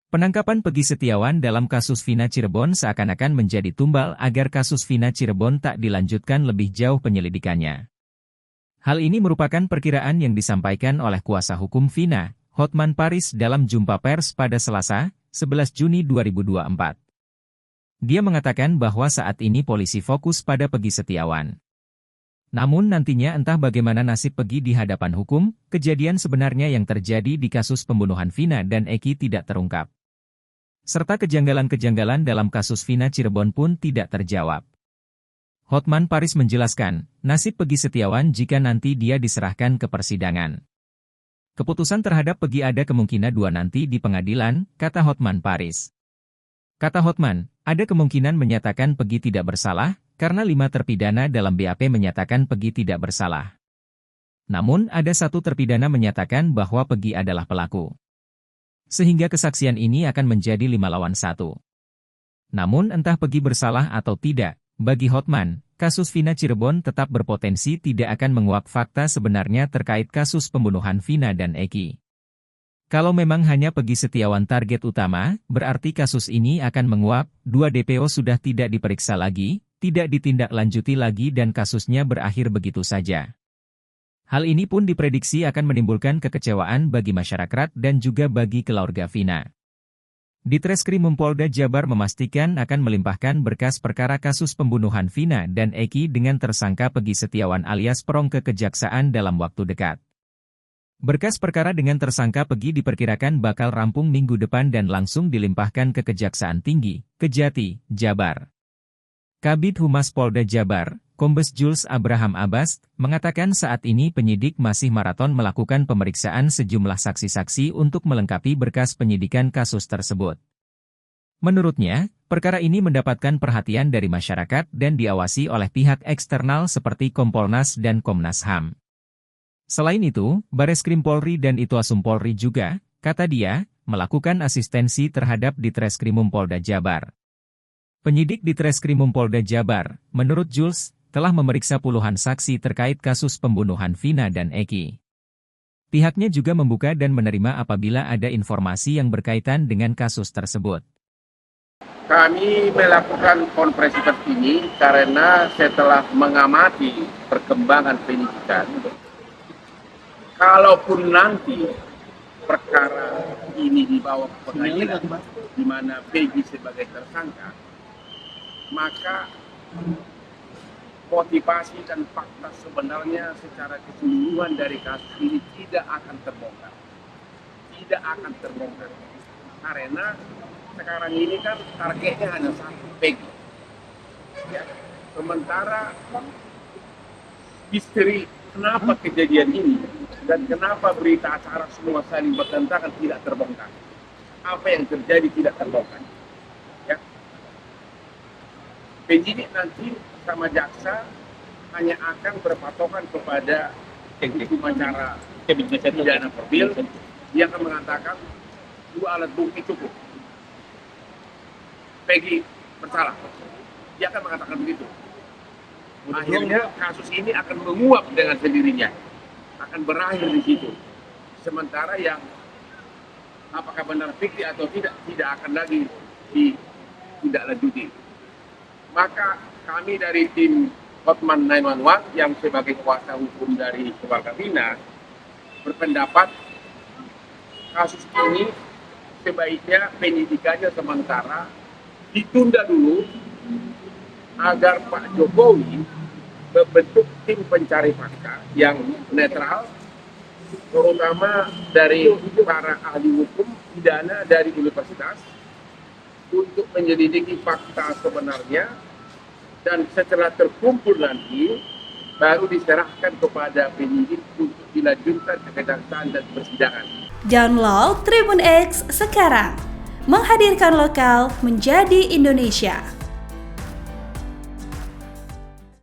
Penangkapan Peggy Setiawan dalam kasus Vina Cirebon seakan-akan menjadi tumbal agar kasus Vina Cirebon tak dilanjutkan lebih jauh penyelidikannya. Hal ini merupakan perkiraan yang disampaikan oleh kuasa hukum Vina, Hotman Paris dalam jumpa pers pada Selasa, 11 Juni 2024. Dia mengatakan bahwa saat ini polisi fokus pada Peggy Setiawan. Namun nantinya entah bagaimana nasib Peggy di hadapan hukum, kejadian sebenarnya yang terjadi di kasus pembunuhan Vina dan Eki tidak terungkap. Serta kejanggalan-kejanggalan dalam kasus Vina Cirebon pun tidak terjawab. Hotman Paris menjelaskan, nasib Peggy Setiawan jika nanti dia diserahkan ke persidangan. Keputusan terhadap Peggy ada kemungkinan 2 nanti di pengadilan, kata Hotman Paris. Kata Hotman, ada kemungkinan menyatakan Peggy tidak bersalah, karena 5 terpidana dalam BAP menyatakan Peggy tidak bersalah. Namun ada 1 terpidana menyatakan bahwa Peggy adalah pelaku. Sehingga kesaksian ini akan menjadi 5 lawan 1. Namun entah Peggy bersalah atau tidak, bagi Hotman, kasus Vina Cirebon tetap berpotensi tidak akan menguak fakta sebenarnya terkait kasus pembunuhan Vina dan Eki. Kalau memang hanya Peggy Setiawan target utama, berarti kasus ini akan menguap, 2 DPO sudah tidak diperiksa lagi, tidak ditindaklanjuti lagi dan kasusnya berakhir begitu saja. Hal ini pun diprediksi akan menimbulkan kekecewaan bagi masyarakat dan juga bagi keluarga Vina. Ditreskrim Polda Jabar memastikan akan melimpahkan berkas perkara kasus pembunuhan Vina dan Eki dengan tersangka Peggy Setiawan alias Perong ke Kejaksaan dalam waktu dekat. Berkas perkara dengan tersangka Peggy diperkirakan bakal rampung minggu depan dan langsung dilimpahkan ke Kejaksaan Tinggi, Kejati, Jabar. Kabid Humas Polda Jabar, Kombes Jules Abraham Abbas, mengatakan saat ini penyidik masih maraton melakukan pemeriksaan sejumlah saksi-saksi untuk melengkapi berkas penyidikan kasus tersebut. Menurutnya, perkara ini mendapatkan perhatian dari masyarakat dan diawasi oleh pihak eksternal seperti Kompolnas dan Komnas HAM. Selain itu, Bareskrim Polri dan Itwasum Polri juga, kata dia, melakukan asistensi terhadap Ditreskrimum Polda Jabar. Penyidik Ditreskrimum Polda Jabar, menurut Jules, telah memeriksa puluhan saksi terkait kasus pembunuhan Vina dan Eki. Pihaknya juga membuka dan menerima apabila ada informasi yang berkaitan dengan kasus tersebut. Kami melakukan konferensi pers ini karena setelah mengamati perkembangan penyidikan, kalaupun nanti perkara ini dibawa ke pengadilan, di mana Peggy sebagai tersangka, maka motivasi dan fakta sebenarnya secara keseluruhan dari kasus ini tidak akan terbongkar. Tidak akan terbongkar. Karena sekarang ini kan targetnya hanya 1, Peggy. Ya. Sementara misteri kenapa kejadian ini dan kenapa berita acara semua saling bertentangan tidak terbongkar. Apa yang terjadi tidak terbongkar. Ya. Penyidik nanti sama jaksa hanya akan berpatokan kepada hukum acara pidana perbil. Dia akan mengatakan 2 alat bukti cukup. Peggy bersalah. Dia akan mengatakan begitu. Akhirnya kasus ini akan menguap dengan sendirinya. Akan berakhir di situ. Sementara yang apakah benar Peggy atau tidak akan lagi ditindaklanjuti. Maka kami dari tim Hotman 911 yang sebagai kuasa hukum dari keluarga Vina berpendapat kasus ini sebaiknya penyidikannya sementara ditunda dulu agar Pak Jokowi membentuk tim pencari fakta yang netral, terutama dari para ahli hukum pidana dari universitas untuk menyelidiki fakta sebenarnya, dan setelah terkumpul nanti baru diserahkan kepada penyidik untuk dilanjutkan ke kejaksaan dan persidangan. Download Tribun X sekarang, menghadirkan lokal menjadi Indonesia.